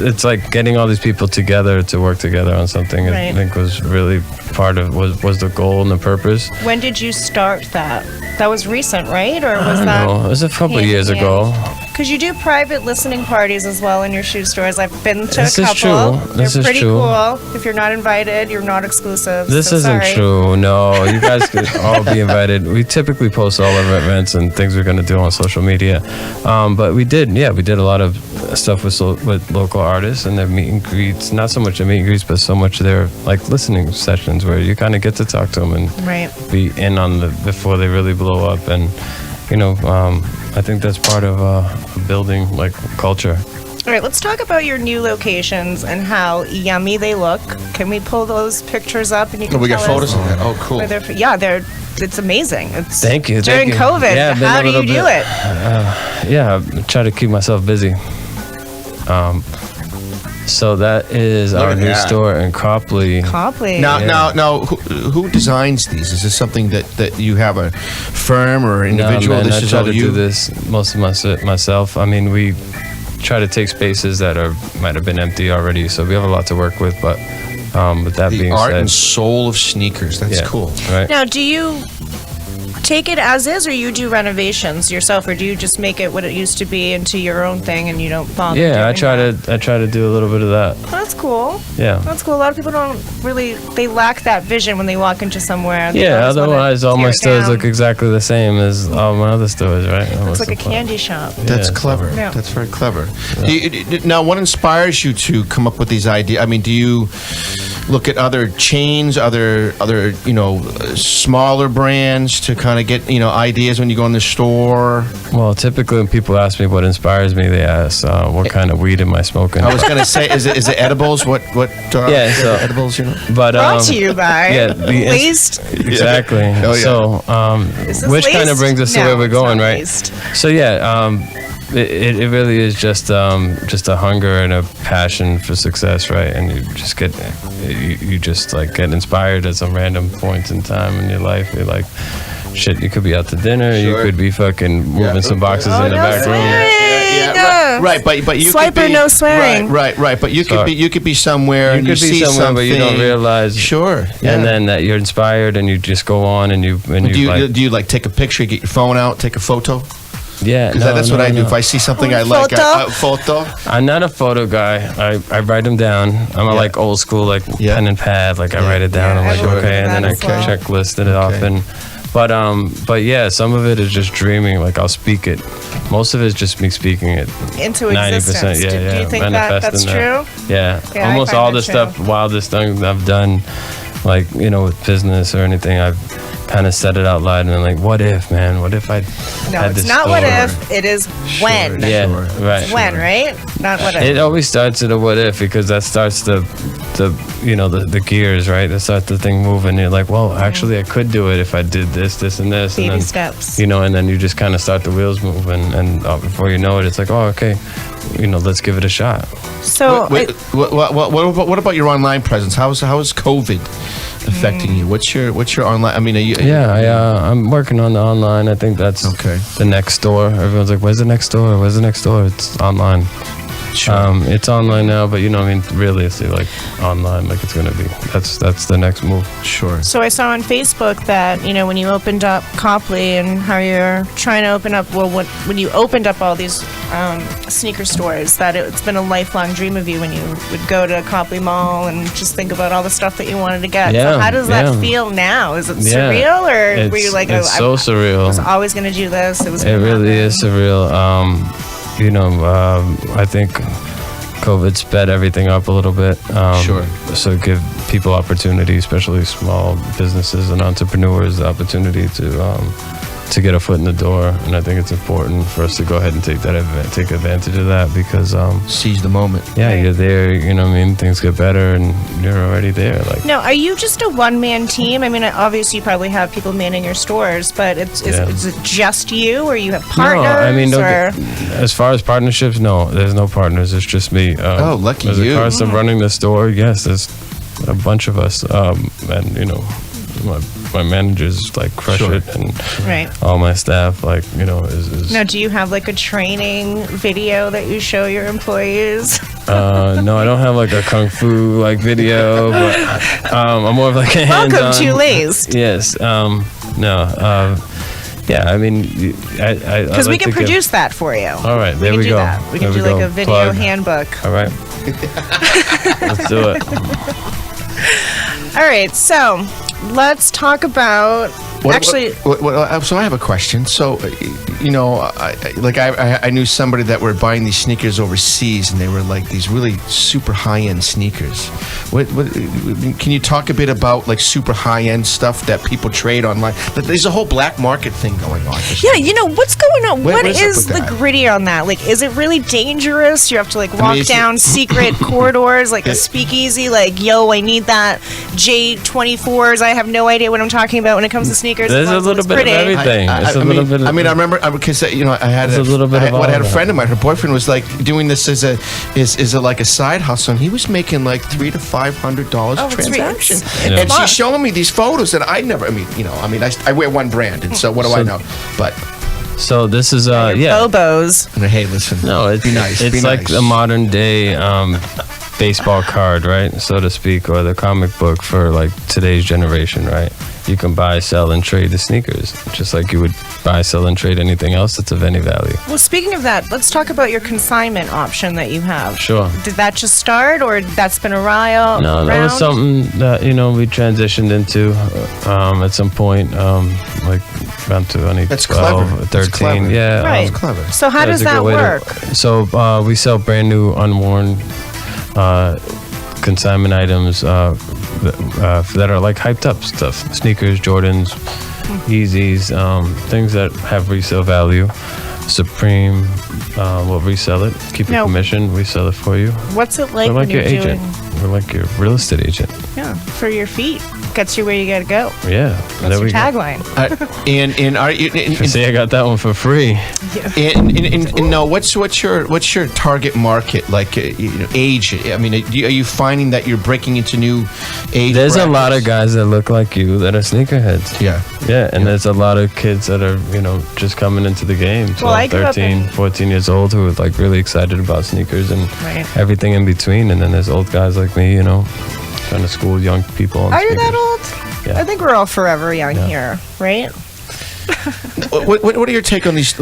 it's like getting all these people together to work together on something. I Right. think was really part of was the goal and the purpose. When did you start that? That was recent, right? Or was I that? don't know. It was a couple of years ago. Because you do private listening parties as well in your shoe stores. I've been to This a is couple. true. This They're is pretty true. cool. If you're not invited, you're not exclusive. This so isn't sorry. true. No, you guys could all be invited. We typically post all of our events and things we're going to do on social media. But we did a lot of stuff with local artists and their meet and greets. Not so much the meet and greets, but so much their like listening sessions where you kind of get to talk to them and Right. be in on before they really blow up. And I think that's part of building like culture. All right, let's talk about your new locations and how yummy they look. Can we pull those pictures up and you can We got tell photos us of that. Oh, cool. where it's amazing. It's Thank you. During thank you. COVID, Yeah, been how a do you little do bit- it? I try to keep myself busy. So that is Look our at new that. store in Copley. Copley. Now, who designs these? Is this something that you have a firm or individual? No, man, This I is try all to you. do this most of myself. I mean, we try to take spaces that might have been empty already, so we have a lot to work with. But with that The being art said, and soul of sneakers. That's yeah, cool. right? Now, do you take it as is, or you do renovations yourself, or do you just make it what it used to be into your own thing and you don't bother? Yeah, I doing try to do a little bit of that. That's cool. Yeah. That's cool. A lot of people they lack that vision when they walk into somewhere. They Yeah, always wanna otherwise all tear my it stores down. look exactly the same as all my other stores, right? Looks like a candy shop. That's Yeah, clever. Yeah. That's very clever. Now, what inspires you to come up with these ideas? I mean, do you look at other chains, other smaller brands to kind of get ideas when you go in the store? Well, typically when people ask me what inspires me, they ask what kind of weed am I smoking. I was gonna say, is it edibles? What? Yeah, so edibles. But Brought to you by Laced. Exactly. Oh, yeah. So, Is this which kind of laced? brings us to No, where we're it's going, not right? laced. So yeah, it really is just a hunger and a passion for success, right? And you just get get inspired at some random points in time in your life. You're like, shit, you could be out to dinner, you Sure. could be fucking moving some boxes in the back room. Yeah, Yeah. Right, but you Swipe could or be, no swearing. Right. But you Sorry. could be somewhere and you could be see somewhere, something, but you don't realize. Sure. Yeah. And then that you're inspired, and you just go on, and you do you like take a picture, get your phone out, take a photo? Yeah, That's what I do. If I see something I like, photo. I'm not a photo guy. I write them down. I'm a like old school, like pen and pad. Like I write it down. I'm like, okay, and then I checklist it off. And but yeah, some of it is just dreaming. Like I'll speak it. Most of it is just me speaking it. Into 90%. existence. Yeah, Do you think that's Manifesting true? Yeah. Yeah, I Almost find all that the stuff, wildest things I've done, like with business or anything, I've kind of said it out loud and then like, what if, man? What if I No, had it's this not what store? if, it is when. Yeah, right. It's when, right? Not what if. It always starts at a what if, because that starts the gears, right? That starts the thing moving. You're like, well, actually, I could do it if I did this, and this. Baby and then, steps. And then you just kind of start the wheels moving, and before you know it, it's like, oh, okay, let's give it a shot. So, what about your online presence? How is COVID affecting you? What's your online? I mean, I'm working on the online. I think that's the next door. Everyone's like, where's the next door? Where's the next door? It's online. Sure. It's online now, but really, it's like online, like it's gonna be. That's the next move. Sure. So I saw on Facebook that when you opened up Copley and how you're trying to open up. Well, when you opened up all these sneaker stores, that it's been a lifelong dream of you when you would go to Copley Mall and just think about all the stuff that you wanted to get. Yeah, so how does that feel now? Is it surreal, or were you like, it's so surreal. I was always going to do this. It really is surreal. I think COVID sped everything up a little bit. Sure. So give people opportunity, especially small businesses and entrepreneurs, the opportunity to get a foot in the door. And I think it's important for us to go ahead and take advantage of that, because seize the moment. Yeah, you're there. Things get better, and you're already there. Like, now, are you just a one-man team? I mean, obviously you probably have people manning your stores, but is it just you, or you have partners? No, I mean, as far as partnerships, no, there's no partners. It's just me. Lucky as you. a person running the store, yes, there's a bunch of us, and my managers like crush it, and all my staff is. Now, do you have like a training video that you show your employees? No, I don't have like a kung fu video, but I'm more of like a hands-on. Welcome to Lay's. Yes. Yeah, I mean, because we can produce that for you. All right, there we go. That. We can do like a video handbook. All right, let's do it. All right, so let's talk about. So I have a question. So, I knew somebody that were buying these sneakers overseas, and they were like these really super high-end sneakers. What can you talk a bit about like super high-end stuff that people trade online? There's a whole black market thing going on. Yeah, what's going on? What is the that? gritty on that? Like, is it really dangerous? You have to like walk down secret corridors, like a speakeasy. Like, yo, I need that J24s. I have no idea what I'm talking about when it comes to sneakers. There's a little bit of everything. I remember because I had a friend of mine. Her boyfriend was like doing this as a like a side hustle, and he was making like $300 to $500 a transaction. And she's showing me these photos, and I wear one brand, and so what do I know? But. So this is Bobos. Hey, listen. No, it's nice. It's like the modern day baseball card, right, so to speak, or the comic book for like today's generation, right? You can buy, sell, and trade the sneakers, just like you would buy, sell, and trade anything else that's of any value. Well, speaking of that, let's talk about your consignment option that you have. Sure. Did that just start, or that's been a while? No, that was something that we transitioned into at some point, like around 2012, that's clever. 13. That's clever. Yeah, right. That's clever. So how does that work? So we sell brand new, unworn consignment items that are like hyped up stuff, sneakers, Jordans, Yeezys, things that have resale value. Supreme will resell it, keep your commission, we sell it for you. What's it like? We're like when your you're agent. We're like your real estate agent. Yeah, for your feet. gets you where you gotta go. Yeah, That's your tagline. And are you? See, I got that one for free. And no, what's your target market? Like age? I mean, are you finding that you're breaking into new age? There's brackets? a lot of guys that look like you that are sneakerheads. Yeah, and there's a lot of kids that are just coming into the game. 12, 13, 14 years old who are like really excited about sneakers and everything in between. And then there's old guys like me, trying to school young people. Are you that old? Yeah. I think we're all forever young here, right? What are your take on these?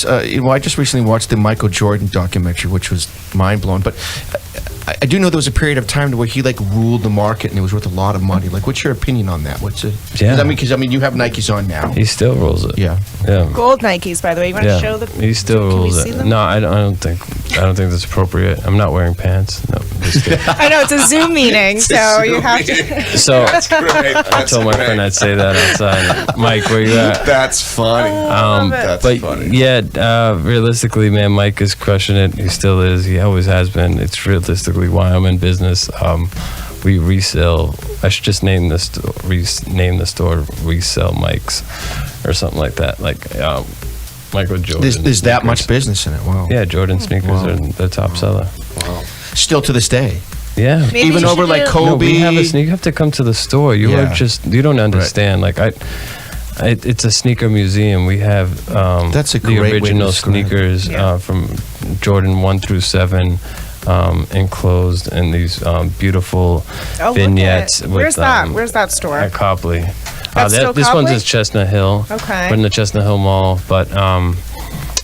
I just recently watched the Michael Jordan documentary, which was mind blowing. But I do know there was a period of time where he like ruled the market and it was worth a lot of money. Like, what's your opinion on that? What's it? Yeah. Because you have Nikes on now. He still rules it. Yeah. Gold Nikes, by the way. You want to show the? He still rules it. them? No, I don't think that's appropriate. I'm not wearing pants. No, just kidding. I know it's a Zoom meeting, so you have to. So I told my friend I'd say that outside. Mike, where you at? That's funny. That's funny. Yeah, realistically, man, Mike is crushing it. He still is. He always has been. It's realistically why I'm in business. We resell. I should just name the store Resell Mikes or something like that. Like Michael Jordan. There's that much business in it. Wow. Yeah, Jordan sneakers are the top seller. Wow. Still to this day. Yeah. Maybe even over like Kobe. No, we have a sneaker. You have to come to the store. You don't understand. Like it's a sneaker museum. We have that's a the great original way to sneakers from Jordan 1 through 7. Enclosed in these beautiful vignettes. Where's that? Where's that store? At Copley. This one's at Chestnut Hill. Okay. We're in the Chestnut Hill Mall, but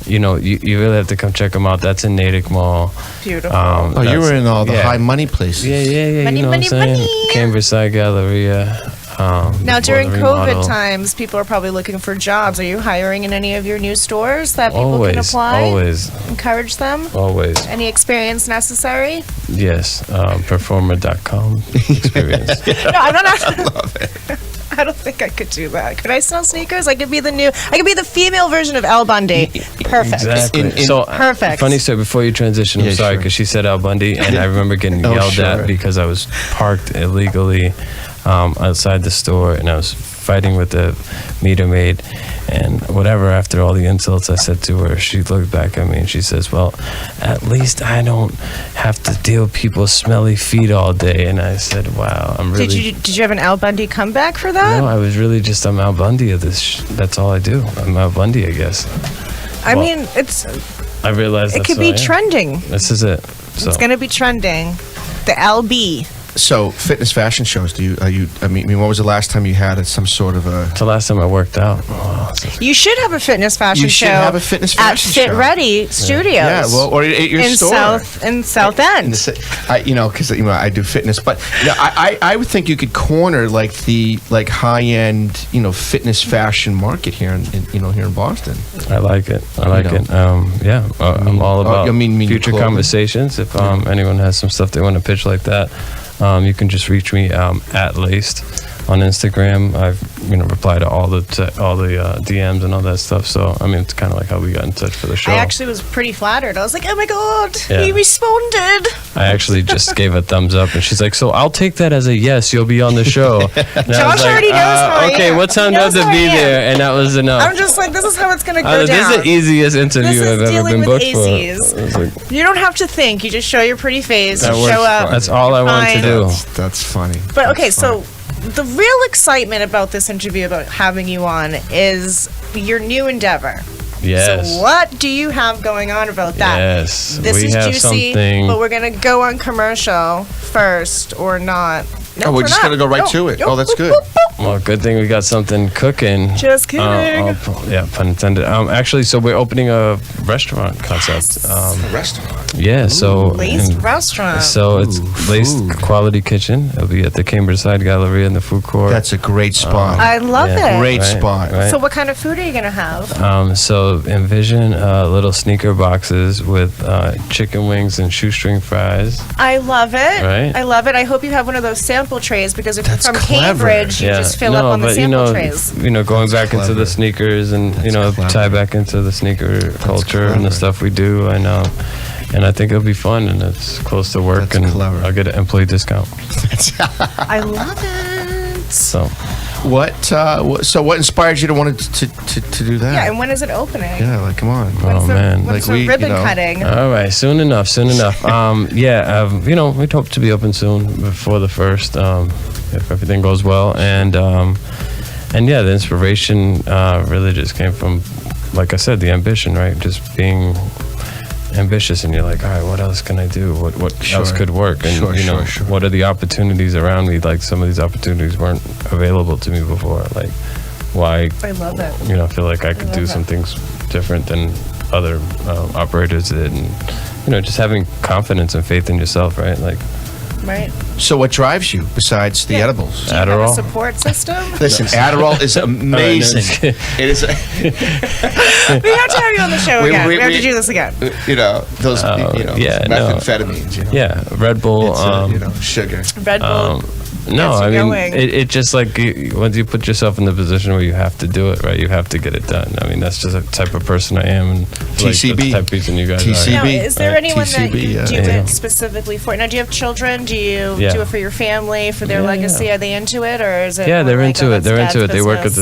you really have to come check them out. That's in Natick Mall. Beautiful. You were in all the high money places. Yeah. Money, you know money, what I'm saying? money. Cambridge Side Galleria. Now, during before the COVID remodel. times, people are probably looking for jobs. Are you hiring in any of your new stores that people can Always, apply? always. Encourage them? Always. Any experience necessary? Yes. Performer.com experience. No, I'm not. I love it. I don't think I could do that. Could I sell sneakers? I could be the female version of Al Bundy. Perfect. Exactly. Perfect. Funny story, before you transition, I'm sorry, because she said Al Bundy, and I remember getting yelled at because I was parked illegally outside the store, and I was fighting with the meter maid and whatever. After all the insults I said to her, she looked back at me and she says, well, at least I don't have to deal with people's smelly feet all day. And I said, wow, I'm really... Did you have an Al Bundy comeback for that? No, I was really just, I'm Al Bundy of this. That's all I do. I'm Al Bundy, I guess. I mean, I realized it could be trending. This is it. So. It's going to be trending. The LB. So, fitness fashion shows. I mean, when was the last time you had some sort of a? It's the last time I worked out. You should have a fitness fashion show. You should have a fitness fashion show at Fit Ready Studios. Yeah, well, or at your store in South End. Because I do fitness, but I would think you could corner like the high end fitness fashion market here in Boston. I like it. I'm all about future conversations. If anyone has some stuff they want to pitch like that. You can just reach me at Laced on Instagram. I've replied to all the DMs and all that stuff. So I mean, it's kind of like how we got in touch for the show. I actually was pretty flattered. I was like, oh my god, Yeah. he responded. I actually just gave a thumbs up, and she's like, so I'll take that as a yes. You'll be on the show. Josh already knows how I okay, am. what time do I have to be there? And that was enough. I'm just like, this is how it's gonna go down. This is the easiest interview I've ever been booked for. You don't have to think. You just show your pretty face. You show up. That's all I want to do. That's funny. But okay, so the real excitement about this interview, about having you on, is your new endeavor. Yes. So what do you have going on about that? Yes. This we is have juicy, something. but we're going to go on commercial first or not. No, we're just going to go right to it. Oh, that's good. Well, good thing we got something cooking. Just kidding. Yeah, pun intended. Actually, so we're opening a restaurant concept. A restaurant? Yeah, so... Laced restaurant. So it's Laced Quality Kitchen. It'll be at the Cambridge Side Galleria in the food court. That's a great spot. I love it. Great spot. Right. So what kind of food are you going to have? So envision little sneaker boxes with chicken wings and shoestring fries. I love it. Right. I love it. I hope you have one of those sample trays, because if That's you're from clever. Cambridge, you just fill up on the sample trays. Going back into the sneakers and tie back into the sneaker culture and the stuff we do. And I think it'll be fun, and it's close to work, and I'll get an employee discount. I love it. So, what inspired you to want to do that? Yeah, and when is it opening? Yeah, like come on. When's like the ribbon cutting? All right, soon enough. We'd hope to be open soon before the first, if everything goes well, and the inspiration really just came from, like I said, the ambition, right? Just being ambitious, and you're like, all right, what else can I do? What else could work? And what are the opportunities around me? Like some of these opportunities weren't available to me before. Like, why? I love it. Feel like I could do some things different than other operators did, and just having confidence and faith in yourself, right? Like. Right. So what drives you besides the edibles? Do you have a support system? Listen, Adderall is amazing. It is. We have to have you on the show again. We have to do this again. Those methamphetamines. Yeah, Red Bull. It's, sugar. Red Bull. No, I mean, it just like once you put yourself in the position where you have to do it, right? You have to get it done. I mean, that's just the type of person I am, and TCB. Like, that's the type of person you guys are. Now, is there anyone that you do yeah. it specifically for? Now, do you have children? Do you do it for your family, for their legacy? Are they into it, or is it? Yeah, they're like, into it. They're into it. business? They work with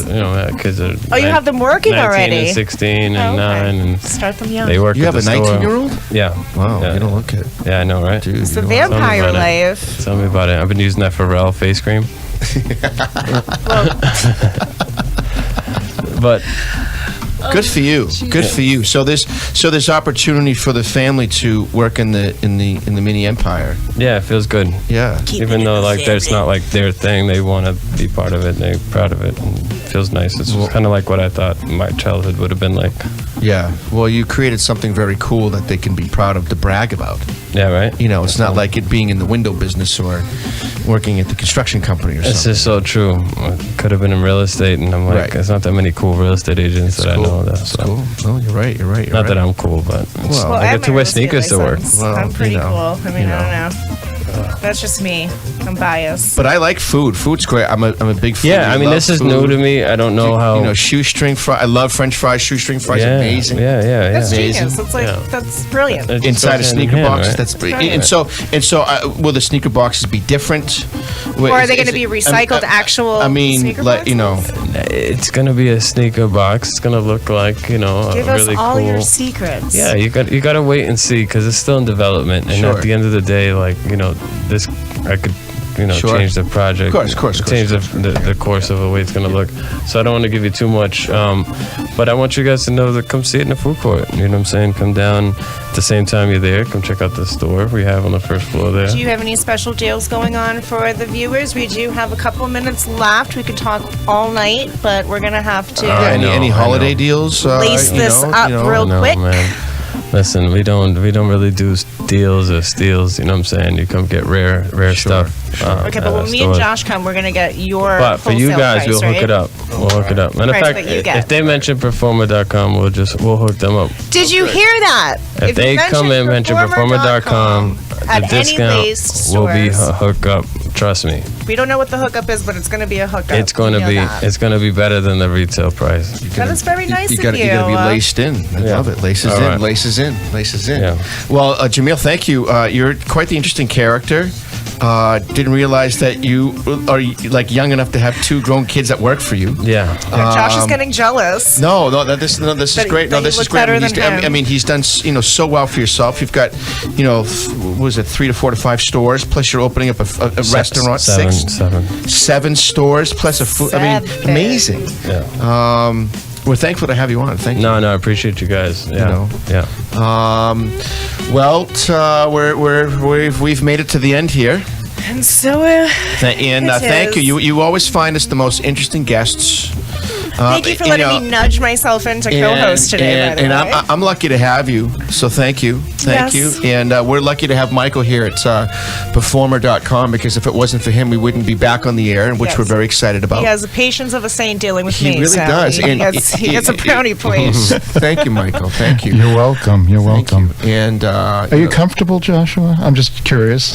kids. You have them working 19 already. And 16 and 9, and start them young. They work. You at have the a store. 19-year-old? Yeah. Wow, yeah. you don't look it. Yeah, I know, right? Dude, it's the vampire life. Tell me about it. I've been using that Pharrell face cream. But good for you. Good for you. So there's opportunity for the family to work in the mini empire. Yeah, it feels good. Yeah. Even though like that's not like their thing, they want to be part of it. And they're proud of it. And it feels nice. It's kind of like what I thought my childhood would have been like. Yeah. Well, you created something very cool that they can be proud of to brag about. Yeah, right. It's not like it being in the window business or working at the construction company or something. It's just so true. I could have been in real estate, and I'm like, there's not that many cool real estate agents that I know. That's cool. No, you're right. Not that I'm cool, but I get to wear sneakers to work. Well, I'm pretty cool. I mean, I don't know. That's just me. I'm biased. But I like food. Food's great. I'm a big foodie. Yeah, I mean, this is new to me. I don't know how. Shoestring fry. I love French fries. Shoestring fries, amazing. Yeah. That's amazing. genius. That's that's brilliant. Inside a sneaker box. Right? That's brilliant. And so, will the sneaker boxes be different? Or are they going to be recycled actual? Sneaker boxes? It's going to be a sneaker box. It's going to look like Give us really all cool. your secrets. Yeah, you got to wait and see because it's still in development. And at the end of the day, this I could change the project. Of course. Change the course of the way it's going to look. So I don't want to give you too much, but I want you guys to know that come see it in the food court. You know what I'm saying? Come down at the same time you're there. Come check out the store we have on the first floor there. Do you have any special deals going on for the viewers? We do have a couple of minutes left. We could talk all night, but we're going to have to any holiday deals? Lace this up real quick. Man. Listen, we don't really do deals or steals. You know what I'm saying? You come get rare stuff. Okay, but when me and Josh come, we're gonna get your. But for you guys, we'll hook it up. We'll hook it up. Matter of fact, if they mention Performer.com, we'll hook them up. Did you hear that? If they come and mention Performer.com, the discount will be hook up. Trust me. We don't know what the hookup is, but it's going to be a hookup. It's going to be better than the retail price. That is very nice of you. You got to be laced in. I love it. Laces in. Yeah. Well, Joamil, thank you. You're quite the interesting character. Didn't realize that you are like young enough to have 2 grown kids that work for you. Yeah. Josh is getting jealous. No, this is great. No, this is great. I mean, he's done so well for yourself. You've got what was it, 3 to 4 to 5 stores, plus you're opening up a restaurant. 7 stores plus a food. I mean, amazing. Yeah. We're thankful to have you on. Thank you. No, I appreciate you guys. Yeah. We've made it to the end here. And so thank you. You always find us the most interesting guests. Thank you for letting me nudge myself into co-host today. And I'm lucky to have you. So thank you. And we're lucky to have Michael here at Performer.com because if it wasn't for him, we wouldn't be back on the air, which we're very excited about. He has the patience of a saint dealing with me. He really does. He gets a brownie plate. Thank you, Michael. Thank you. You're welcome. And are you comfortable, Joshua? I'm just curious.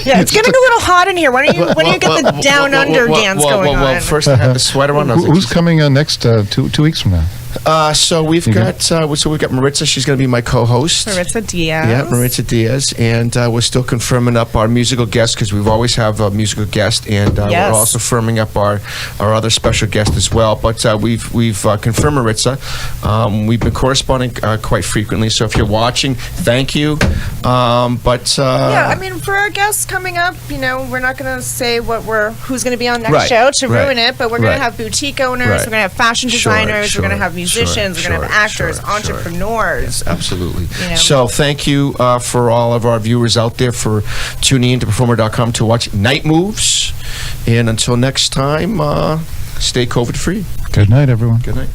Yeah, it's getting a little hot in here. When do you get the down under dance going on? Well, first I have the sweater on. Who's coming next 2 weeks from now? So we've got Maritza. She's going to be my co-host. Maritza Diaz. Yeah, Maritza Diaz, and we're still confirming up our musical guest because we've always have a musical guest, and we're also firming up our other special guest as well. But we've confirmed Maritza. We've been corresponding quite frequently. So if you're watching, thank you. Yeah, I mean, for our guests coming up, we're not going to say who's going to be on next show to ruin it, but we're going to have boutique owners, we're going to have fashion designers, we're going to have musicians, we're going to have actors, entrepreneurs. Yes, absolutely. So thank you for all of our viewers out there for tuning in to Performer.com to watch Night Moves. And until next time, stay COVID-free. Good night, everyone. Good night.